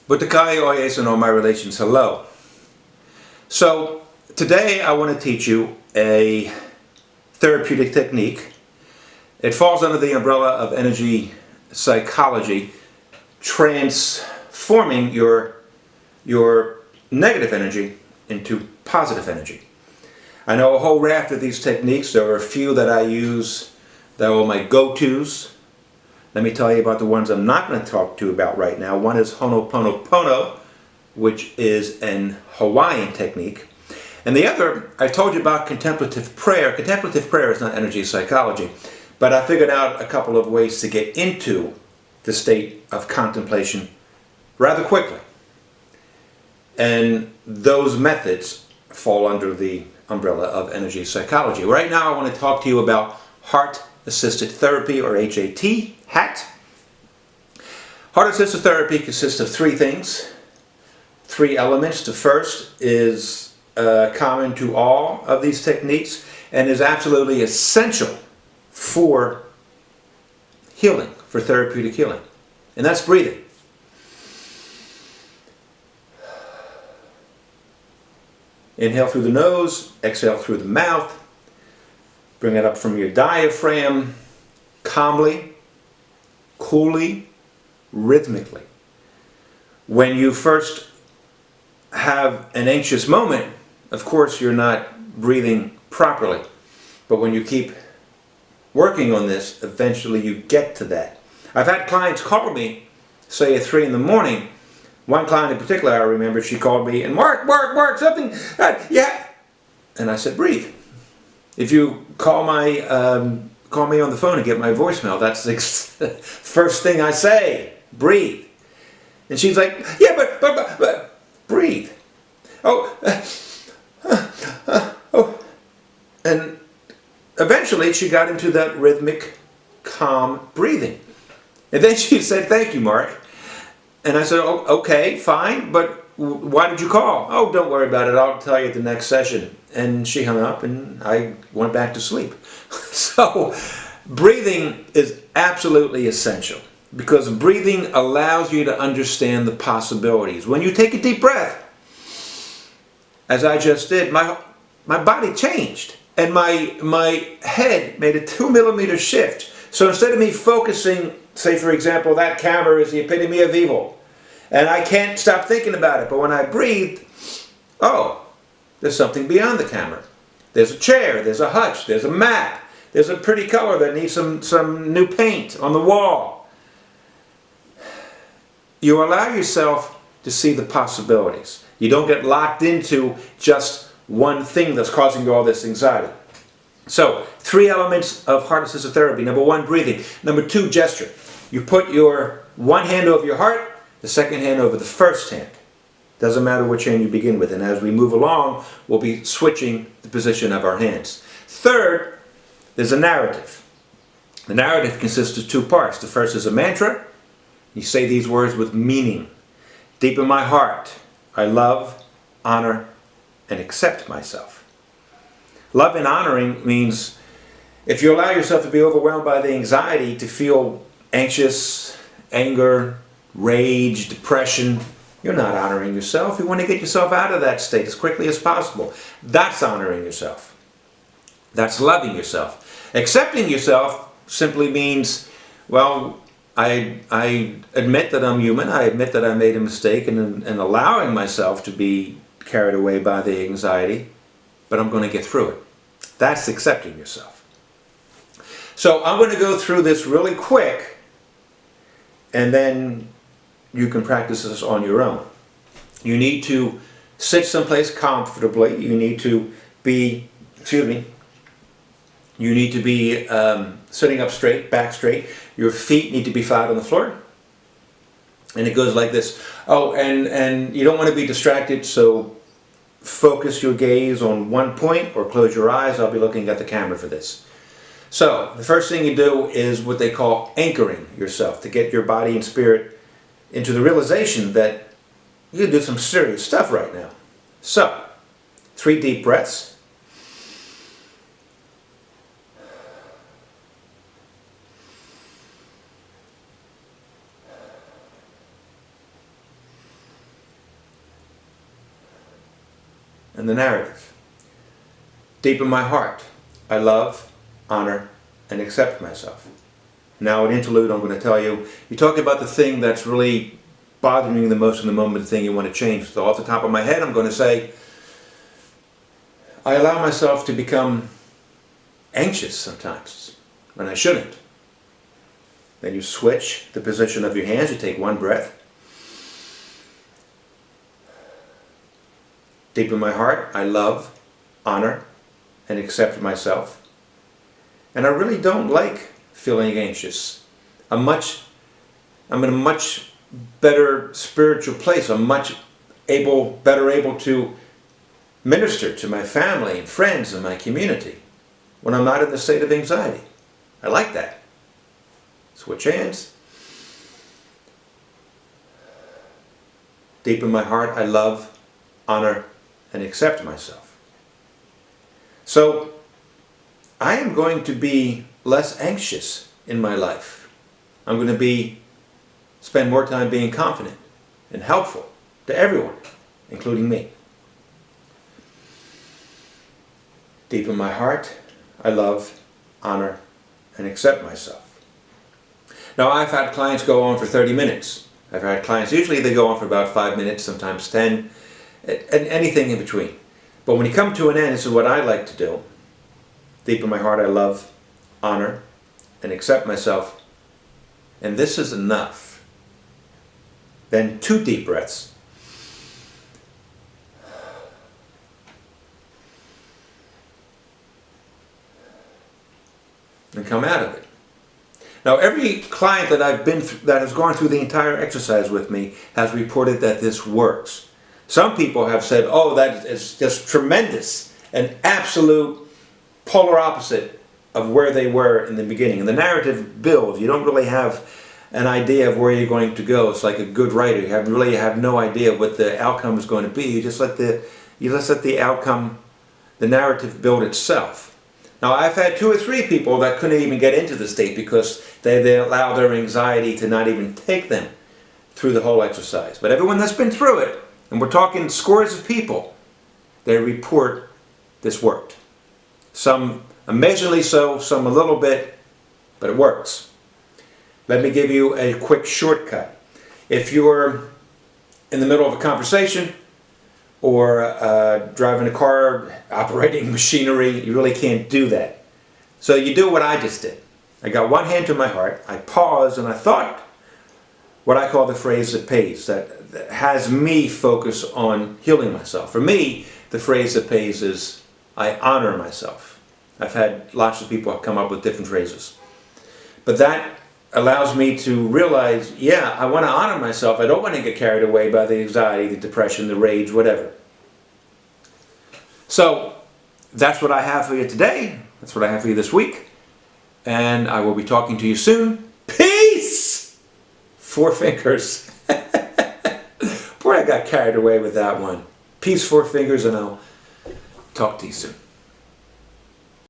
Butakai oyes and all my relations, hello. So today I want to teach you a therapeutic technique. It falls under the umbrella of energy psychology, transforming your negative energy into positive energy. I know a whole raft of these techniques. There are a few that I use that are my go-tos. Let me tell you about the ones I'm not going to talk to you about right now. One is Ho'oponopono, which is an Hawaiian technique. And the other, I told you about contemplative prayer. Contemplative prayer is not energy psychology, but I figured out a couple of ways to get into the state of contemplation rather quickly. And those methods fall under the umbrella of energy psychology. Right now I want to talk to you about heart-assisted therapy, or H.A.T. H.A.T. Heart-assisted therapy consists of three things, three elements. The first is common to all of these techniques and is absolutely essential for healing, for therapeutic healing, and that's breathing. Inhale through the nose, exhale through the mouth. Bring it up from your diaphragm, calmly, coolly, rhythmically. When you first have an anxious moment, of course you're not breathing properly. But when you keep working on this, eventually you get to that. I've had clients call me, say at 3 in the morning. One client in particular, I remember, she called me and Mark, something, yeah. And I said, breathe. If you call me on the phone and get my voicemail, that's the first thing I say, breathe. And she's like, yeah, but breathe. Oh, and eventually she got into that rhythmic, calm breathing. And then she said, thank you, Mark. And I said, oh, okay, fine, but why did you call? Oh, don't worry about it, I'll tell you at the next session. And she hung up and I went back to sleep. So breathing is absolutely essential because breathing allows you to understand the possibilities. When you take a deep breath, as I just did, my body changed and my head made a 2 millimeter shift. So instead of me focusing, say for example, that camera is the epitome of evil, and I can't stop thinking about it, but when I breathe, oh, there's something beyond the camera. There's a chair, there's a hutch, there's a map, there's a pretty color that needs some new paint on the wall. You allow yourself to see the possibilities. You don't get locked into just one thing that's causing you all this anxiety. So, 3 elements of heart-assisted therapy. Number 1, breathing. Number 2, gesture. You put your one hand over your heart, the second hand over the first hand. Doesn't matter which hand you begin with. And as we move along, we'll be switching the position of our hands. Third, there's a narrative. The narrative consists of 2 parts. The first is a mantra. You say these words with meaning. Deep in my heart, I love, honor, and accept myself. Love and honoring means if you allow yourself to be overwhelmed by the anxiety, to feel anxious, anger, rage, depression, you're not honoring yourself. You want to get yourself out of that state as quickly as possible. That's honoring yourself. That's loving yourself. Accepting yourself simply means, well, I admit that I'm human. I admit that I made a mistake and allowing myself to be carried away by the anxiety, but I'm going to get through it. That's accepting yourself. So I'm going to go through this really quick, and then you can practice this on your own. You need to sit someplace comfortably. You need to be, you need to be sitting up straight, back straight. Your feet need to be flat on the floor. And it goes like this. Oh, and you don't want to be distracted, so focus your gaze on one point or close your eyes. I'll be looking at the camera for this. So the first thing you do is what they call anchoring yourself, to get your body and spirit into the realization that you can do some serious stuff right now. So 3 deep breaths. and the narrative. Deep in my heart, I love, honor, and accept myself. Now, an interlude, I'm going to tell you, you talk about the thing that's really bothering you the most in the moment, the thing you want to change. So off the top of my head, I'm going to say, I allow myself to become anxious sometimes when I shouldn't. Then you switch the position of your hands, you take one breath. Deep in my heart, I love, honor, and accept myself. And I really don't like feeling anxious. I'm in a much better spiritual place. I'm much better able to minister to my family and friends and my community when I'm not in the state of anxiety. I like that. Switch hands. Deep in my heart, I love, honor, and accept myself. So, I am going to be less anxious in my life. I'm going to spend more time being confident and helpful to everyone, including me. Deep in my heart, I love, honor, and accept myself. Now, I've had clients go on for 30 minutes. I've had clients, usually they go on for about 5 minutes, sometimes 10, and anything in between. But when you come to an end, this is what I like to do. Deep in my heart, I love, honor, and accept myself. And this is enough. Then 2 deep breaths. And come out of it. Now, every client that that has gone through the entire exercise with me has reported that this works. Some people have said, oh, that is just tremendous, an absolute polar opposite of where they were in the beginning. And the narrative builds. You don't really have an idea of where you're going to go. It's like a good writer. You really have no idea what the outcome is going to be. You just let the outcome, the narrative build itself. Now, I've had 2 or 3 people that couldn't even get into the state because they allow their anxiety to not even take them through the whole exercise. But everyone that's been through it, and we're talking scores of people, they report this worked. Some amazingly so, some a little bit, but it works. Let me give you a quick shortcut. If you're in the middle of a conversation, or driving a car, operating machinery, you really can't do that. So you do what I just did. I got one hand to my heart, I paused, and I thought what I call the phrase that pays, that has me focus on healing myself. For me, the phrase that pays is, I honor myself. I've had lots of people come up with different phrases. But that allows me to realize, yeah, I want to honor myself. I don't want to get carried away by the anxiety, the depression, the rage, whatever. So, that's what I have for you today. That's what I have for you this week. And I will be talking to you soon. Peace! 4 fingers. Boy, I got carried away with that one. Peace, 4 fingers, and I'll talk to you soon.